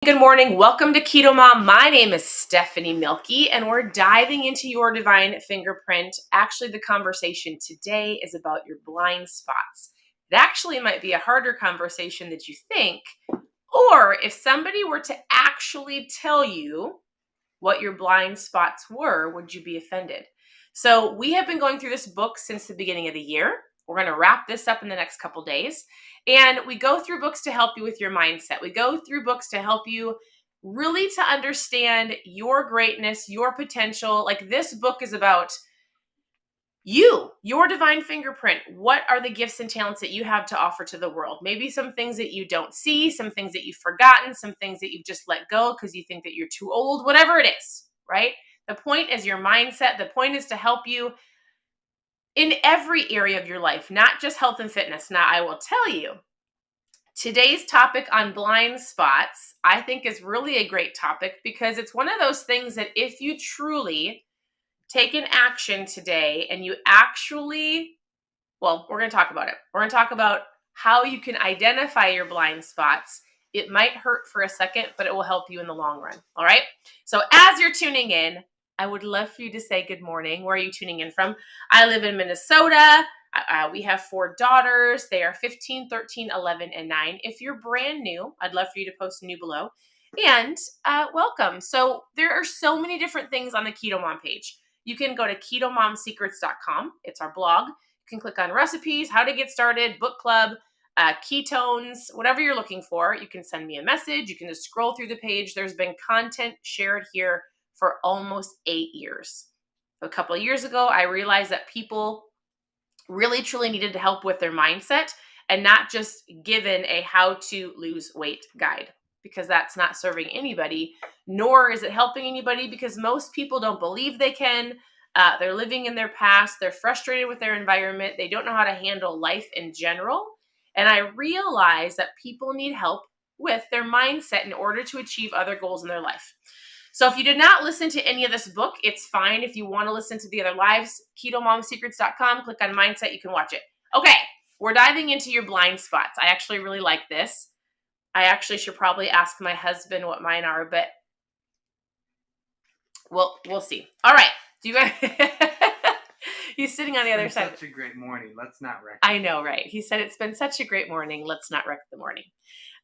Good morning. Welcome to Keto Mom. My name is Stephanie Milky, and we're diving into your divine fingerprint. Actually, the conversation today is about your blind spots. It actually might be a harder conversation than you think, or if somebody were to actually tell you what your blind spots were, would you be offended? So, we have been going through this book since the beginning of the year. We're going to wrap this up in the next couple days. And we go through books to help you with your mindset. We go through books to help you really to understand your greatness, your potential. Like this book is about you, your divine fingerprint. What are the gifts and talents that you have to offer to the world? Maybe some things that you don't see, some things that you've forgotten, some things that you've just let go because you think that you're too old, whatever it is, right? The point is your mindset. The point is to help you in every area of your life, not just health and fitness. Now, I will tell you, today's topic on blind spots, I think is really a great topic because it's one of those things that if you truly take an action today and you actually, well, we're going to talk about it. We're going to talk about how you can identify your blind spots. It might hurt for a second, but it will help you in the long run. All right. So as you're tuning in, I would love for you to say good morning. Where are you tuning in from? I live in Minnesota. We have 4 daughters. They are 15, 13, 11, and 9. If you're brand new, I'd love for you to post new below. And welcome. So there are so many different things on the Keto Mom page. You can go to ketomomsecrets.com. It's our blog. You can click on recipes, how to get started, book club, ketones, whatever you're looking for. You can send me a message. You can just scroll through the page. There's been content shared here for almost 8 years. A couple of years ago, I realized that people really truly needed help with their mindset and not just given a how to lose weight guide, because that's not serving anybody, nor is it helping anybody because most people don't believe they can. They're living in their past. They're frustrated with their environment. They don't know how to handle life in general. And I realize that people need help with their mindset in order to achieve other goals in their life. So if you did not listen to any of this book, it's fine. If you want to listen to the other lives, ketomomsecrets.com, click on mindset, you can watch it. Okay, we're diving into your blind spots. I actually really like this. I actually should probably ask my husband what mine are, but we'll see. All right. Do you guys He's sitting on the other side. Such a great morning. Let's not wreck it. I know, right? He said it's been such a great morning. Let's not wreck the morning.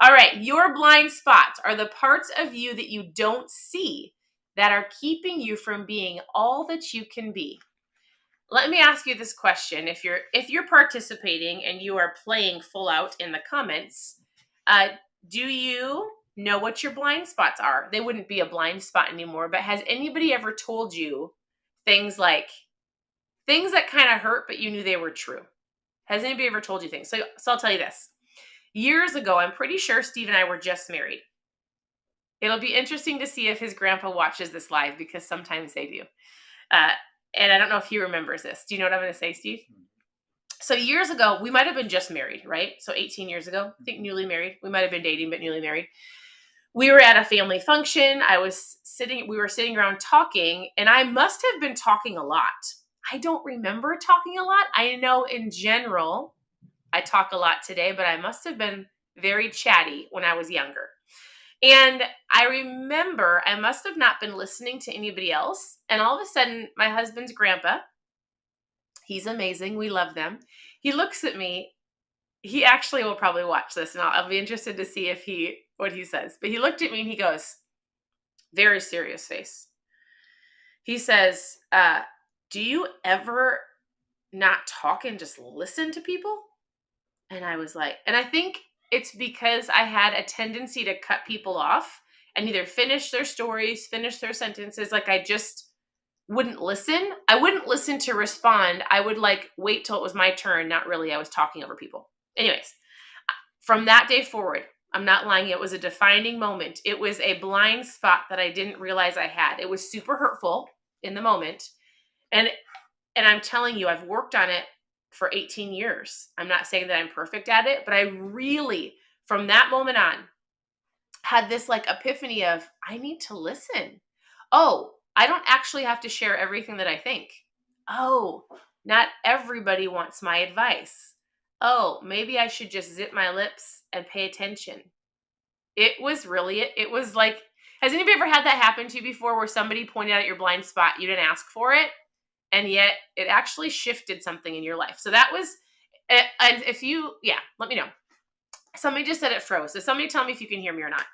All right. Your blind spots are the parts of you that you don't see that are keeping you from being all that you can be. Let me ask you this question. If you're participating and you are playing full out in the comments, do you know what your blind spots are? They wouldn't be a blind spot anymore, but has anybody ever told you things that kind of hurt, but you knew they were true? Has anybody ever told you things? So I'll tell you this. Years ago, I'm pretty sure Steve and I were just married. It'll be interesting to see if his grandpa watches this live because sometimes they do. And I don't know if he remembers this. Do you know what I'm going to say, Steve? So years ago, we might have been just married, right? So 18 years ago, I think newly married. We might have been dating, but newly married. We were at a family function. We were sitting around talking, and I must have been talking a lot. I don't remember talking a lot. I know in general, I talk a lot today, but I must have been very chatty when I was younger. And I remember I must have not been listening to anybody else. And all of a sudden, my husband's grandpa, he's amazing. We love them. He looks at me. He actually will probably watch this, and I'll be interested to see what he says. But he looked at me and he goes, very serious face. He says, do you ever not talk and just listen to people? And I was like, and I think it's because I had a tendency to cut people off and either finish their stories, finish their sentences. Like I just wouldn't listen. I wouldn't listen to respond. I would wait till it was my turn. Not really. I was talking over people. Anyways, from that day forward, I'm not lying. It was a defining moment. It was a blind spot that I didn't realize I had. It was super hurtful in the moment. And I'm telling you, I've worked on it for 18 years. I'm not saying that I'm perfect at it, but I really, from that moment on, had this epiphany of, I need to listen. Oh, I don't actually have to share everything that I think. Oh, not everybody wants my advice. Oh, maybe I should just zip my lips and pay attention. It was really, it was like, has anybody ever had that happen to you before where somebody pointed out your blind spot, you didn't ask for it, and yet it actually shifted something in your life? So that was, and if you, yeah, let me know. Somebody just said it froze. So somebody tell me if you can hear me or not.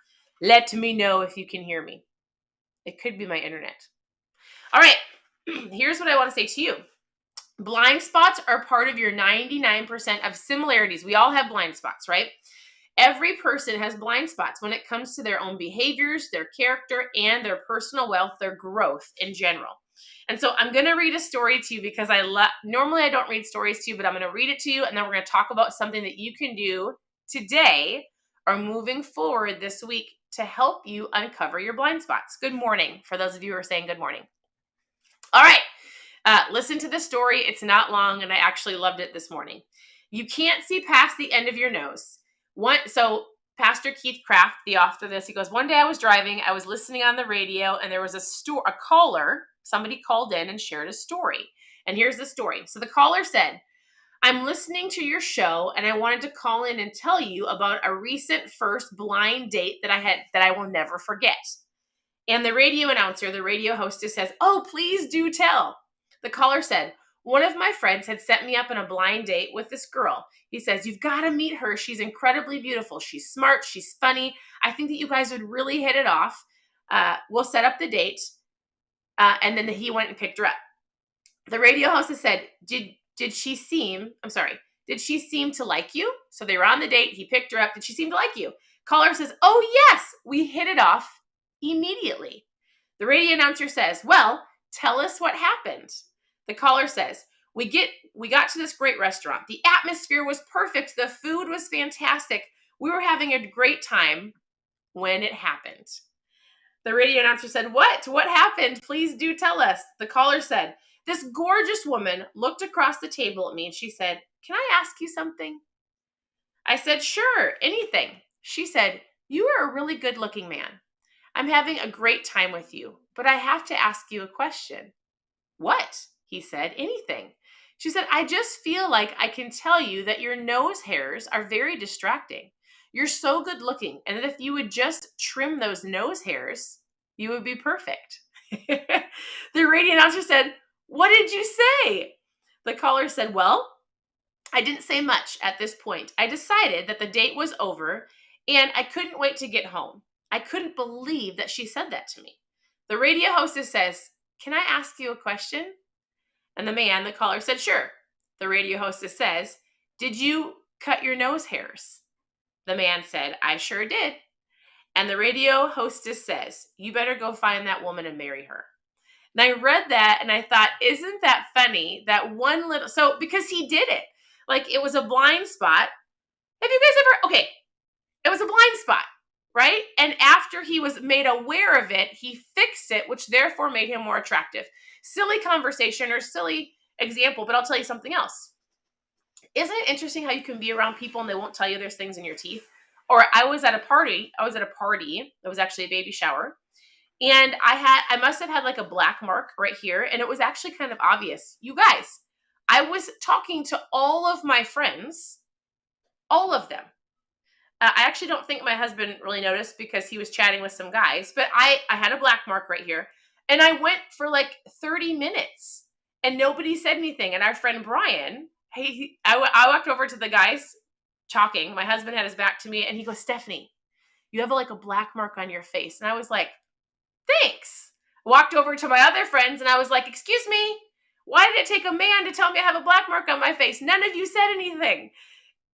Let me know if you can hear me. It could be my internet. All right, here's what I want to say to you. Blind spots are part of your 99% of similarities. We all have blind spots, right? Every person has blind spots when it comes to their own behaviors, their character, and their personal wealth, their growth in general. And so I'm going to read a story to you because normally I don't read stories to you, but I'm going to read it to you, and then we're going to talk about something that you can do today or moving forward this week to help you uncover your blind spots. Good morning, for those of you who are saying good morning. All right. Listen to the story. It's not long, and I actually loved it this morning. You can't see past the end of your nose. So Pastor Keith Craft, the author of this, he goes, one day I was driving, I was listening on the radio, and there was a caller, somebody called in and shared a story. And here's the story. So the caller said, I'm listening to your show, and I wanted to call in and tell you about a recent first blind date that I had that I will never forget. And the radio announcer, the radio hostess says, oh, please do tell. The caller said, one of my friends had set me up on a blind date with this girl. He says, you've got to meet her. She's incredibly beautiful. She's smart. She's funny. I think that you guys would really hit it off. We'll set up the date. And then he went and picked her up. The radio hostess said, did she seem to like you? So they were on the date. He picked her up. Did she seem to like you? Caller says, oh, yes, we hit it off immediately. The radio announcer says, well, tell us what happened. The caller says, we got to this great restaurant. The atmosphere was perfect. The food was fantastic. We were having a great time when it happened. The radio announcer said, what? What happened? Please do tell us. The caller said, this gorgeous woman looked across the table at me and she said, can I ask you something? I said, sure, anything. She said, you are a really good looking man. I'm having a great time with you, but I have to ask you a question. What? He said, anything. She said, I just feel like I can tell you that your nose hairs are very distracting. You're so good looking, and that if you would just trim those nose hairs, you would be perfect. The radio announcer said, what did you say? The caller said, well, I didn't say much at this point. I decided that the date was over, and I couldn't wait to get home. I couldn't believe that she said that to me. The radio hostess says, can I ask you a question? And the caller said, sure. The radio hostess says, did you cut your nose hairs? The man said, I sure did. And the radio hostess says, you better go find that woman and marry her. And I read that and I thought, isn't that funny? Because he did it. Like, it was a blind spot. Have you guys ever, it was a blind spot, right? And after he was made aware of it, he fixed it, which therefore made him more attractive. Silly conversation or silly example, but I'll tell you something else. Isn't it interesting how you can be around people and they won't tell you there's things in your teeth? Or I was at a party. It was actually a baby shower. And I must have had like a black mark right here. And it was actually kind of obvious. You guys, I was talking to all of my friends, all of them. I actually don't think my husband really noticed because he was chatting with some guys, but I had a black mark right here. And I went for like 30 minutes and nobody said anything. And our friend Brian, I walked over to the guys talking. My husband had his back to me and he goes, Stephanie, you have like a black mark on your face. And I was like, thanks. Walked over to my other friends and I was like, excuse me, why did it take a man to tell me I have a black mark on my face? None of you said anything.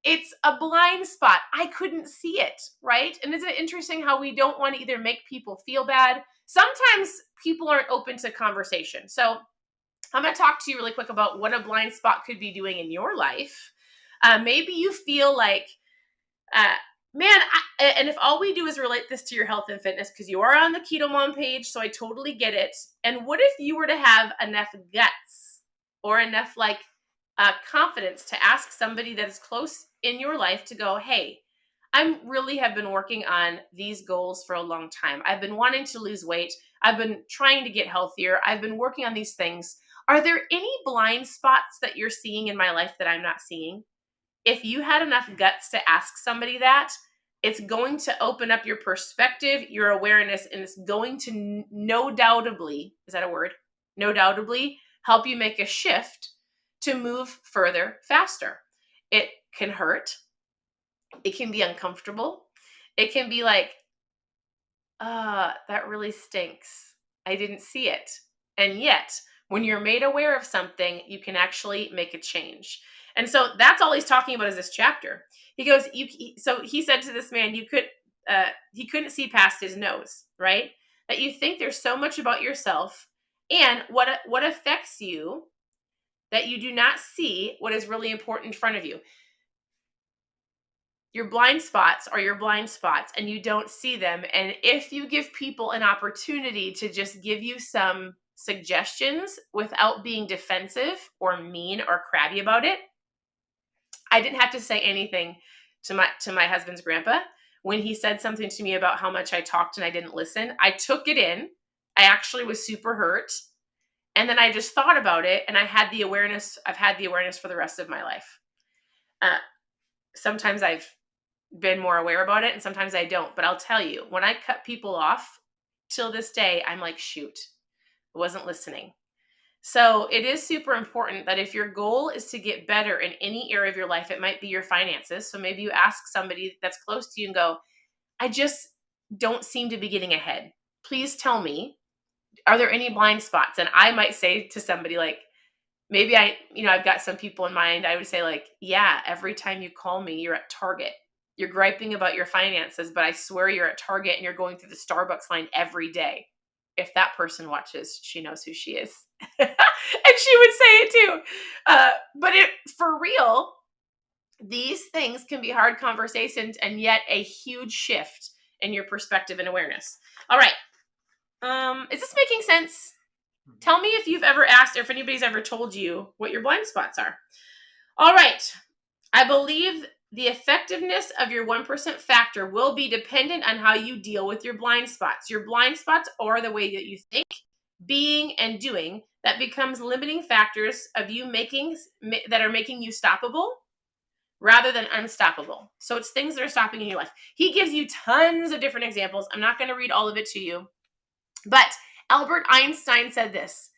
It's a blind spot. I couldn't see it, right? And isn't it interesting how we don't want to either make people feel bad? Sometimes people aren't open to conversation. So I'm going to talk to you really quick about what a blind spot could be doing in your life. Maybe you feel like, and if all we do is relate this to your health and fitness, because you are on the Keto Mom page, so I totally get it. And what if you were to have enough guts or enough confidence to ask somebody that is close in your life to go, hey, I really have been working on these goals for a long time. I've been wanting to lose weight. I've been trying to get healthier. I've been working on these things. Are there any blind spots that you're seeing in my life that I'm not seeing? If you had enough guts to ask somebody that, It's going to open up your perspective, your awareness, and it's going to no doubtably, is that a word? No doubtably help you make a shift to move further, faster. It can hurt. It can be uncomfortable. It can be like, that really stinks. I didn't see it. And yet, when you're made aware of something, you can actually make a change. And so that's all he's talking about is this chapter. He goes, so he said to this man, he couldn't see past his nose, right? That you think there's so much about yourself and what affects you that you do not see what is really important in front of you. Your blind spots are your blind spots and you don't see them. And if you give people an opportunity to just give you some suggestions without being defensive or mean or crabby about it, I didn't have to say anything to my husband's grandpa. When he said something to me about how much I talked and I didn't listen, I took it in. I actually was super hurt. And then I just thought about it and I've had the awareness for the rest of my life. Sometimes I've been more aware about it and sometimes I don't. But I'll tell you, when I cut people off till this day, I'm like, shoot, I wasn't listening. So it is super important that if your goal is to get better in any area of your life, it might be your finances. So maybe you ask somebody that's close to you and go, I just don't seem to be getting ahead. Please tell me, are there any blind spots? And I might say to somebody like, maybe I've got some people in mind. I would say like, yeah, every time you call me, you're at Target. You're griping about your finances, but I swear you're at Target and you're going through the Starbucks line every day. If that person watches, she knows who she is. And she would say it too. But for real, these things can be hard conversations and yet a huge shift in your perspective and awareness. All right. Is this making sense? Tell me if you've ever asked or if anybody's ever told you what your blind spots are. All right. I believe the effectiveness of your 1% factor will be dependent on how you deal with your blind spots. Your blind spots are the way that you think, being, and doing that becomes limiting factors of you that are making you stoppable rather than unstoppable. So it's things that are stopping in your life. He gives you tons of different examples. I'm not going to read all of it to you, but Albert Einstein said this: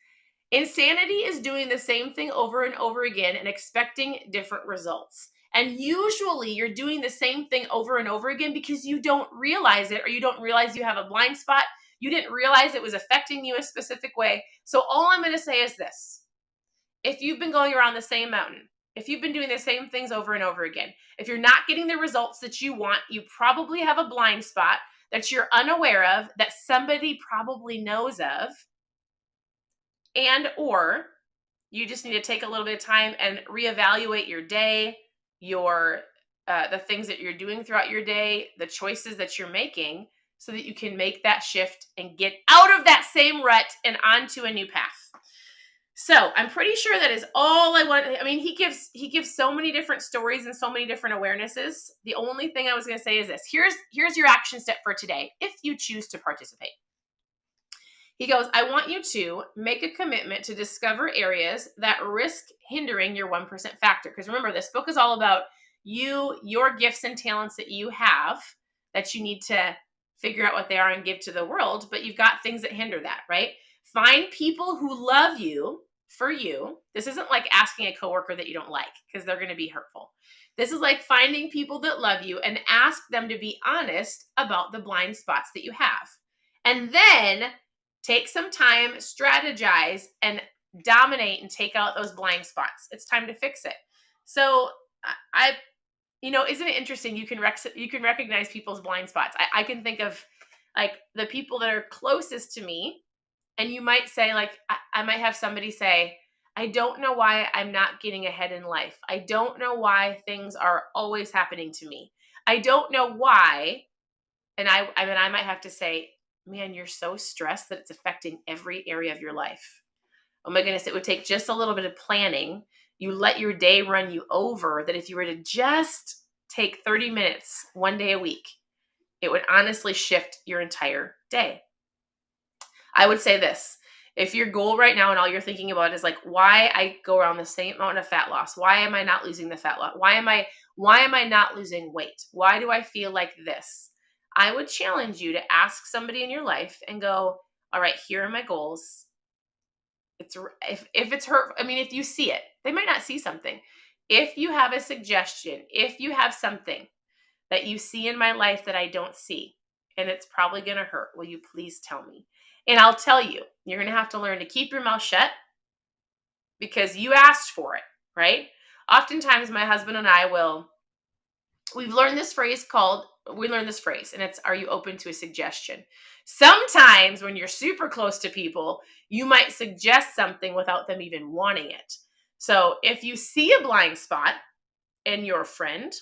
insanity is doing the same thing over and over again and expecting different results. And usually you're doing the same thing over and over again because you don't realize it, or you don't realize you have a blind spot. You didn't realize it was affecting you a specific way. So all I'm going to say is this: if you've been going around the same mountain, if you've been doing the same things over and over again, if you're not getting the results that you want, you probably have a blind spot that you're unaware of, that somebody probably knows of, and or you just need to take a little bit of time and reevaluate your day, the things that you're doing throughout your day, the choices that you're making, so that you can make that shift and get out of that same rut and onto a new path. So I'm pretty sure that is all I want. I mean, he gives so many different stories and so many different awarenesses. The only thing I was going to say is this: here's your action step for today, if you choose to participate. He goes, I want you to make a commitment to discover areas that risk hindering your 1% factor. Because remember, this book is all about your gifts and talents that you have that you need to figure out what they are and give to the world. But you've got things that hinder that, right? Find people who love you for you. This isn't like asking a coworker that you don't like, because they're going to be hurtful. This is like finding people that love you and ask them to be honest about the blind spots that you have. And then take some time, strategize, and dominate and take out those blind spots. It's time to fix it. So isn't it interesting? You can recognize people's blind spots. I can think of like the people that are closest to me, and you might say like, I might have somebody say, I don't know why I'm not getting ahead in life. I don't know why things are always happening to me. I don't know why. And I might have to say, man, you're so stressed that it's affecting every area of your life. Oh my goodness, it would take just a little bit of planning. You let your day run you over, that if you were to just take 30 minutes one day a week, it would honestly shift your entire day. I would say this: if your goal right now and all you're thinking about is like, why I go around the same amount of fat loss, why am I not losing the fat loss? Why Why am I not losing weight? Why do I feel like this? I would challenge you to ask somebody in your life and go, all right, here are my goals. If it's hurt, I mean, if you see it, they might not see something. If you have a suggestion, if you have something that you see in my life that I don't see, and it's probably going to hurt, will you please tell me? And I'll tell you, you're going to have to learn to keep your mouth shut because you asked for it, right? Oftentimes, my husband and I will, we've learned this phrase called, we learned this phrase, and it's, are you open to a suggestion? Sometimes when you're super close to people, you might suggest something without them even wanting it. So if you see a blind spot in your friend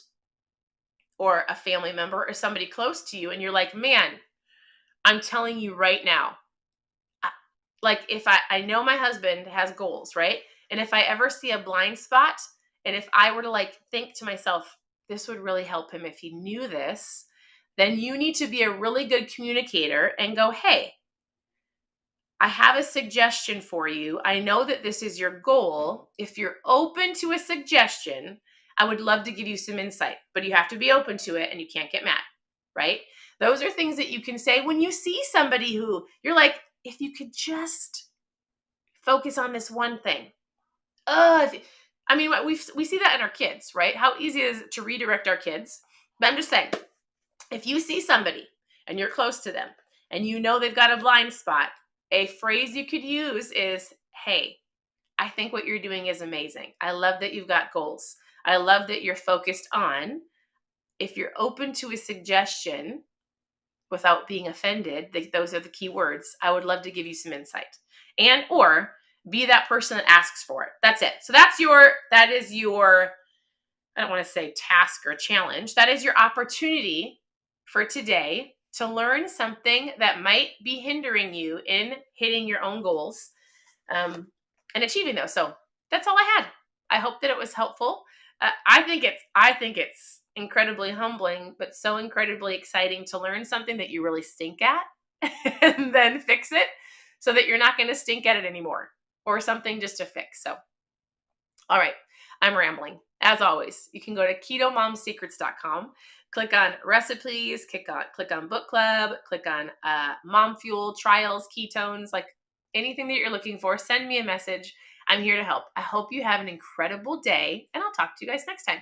or a family member or somebody close to you, and you're like, man, I'm telling you right now, like if I know my husband has goals, right? And if I ever see a blind spot, and if I were to like think to myself, this would really help him if he knew this, then you need to be a really good communicator and go, hey, I have a suggestion for you. I know that this is your goal. If you're open to a suggestion, I would love to give you some insight, but you have to be open to it and you can't get mad, right? Those are things that you can say when you see somebody who you're like, if you could just focus on this one thing. I mean, we see that in our kids, right? How easy it is to redirect our kids. But I'm just saying, if you see somebody and you're close to them and you know they've got a blind spot, a phrase you could use is, hey, I think what you're doing is amazing. I love that you've got goals. I love that you're focused on. If you're open to a suggestion without being offended, those are the key words. I would love to give you some insight. And or be that person that asks for it. That's it. So that is your, I don't want to say task or challenge. That is your opportunity for today to learn something that might be hindering you in hitting your own goals and achieving those. So that's all I had. I hope that it was helpful. I think it's incredibly humbling, but so incredibly exciting to learn something that you really stink at and then fix it so that you're not going to stink at it anymore, or something just to fix. So, all right, I'm rambling. As always, you can go to ketomomsecrets.com, click on recipes, click on book club, click on mom fuel, trials, ketones, like anything that you're looking for, send me a message. I'm here to help. I hope you have an incredible day, and I'll talk to you guys next time.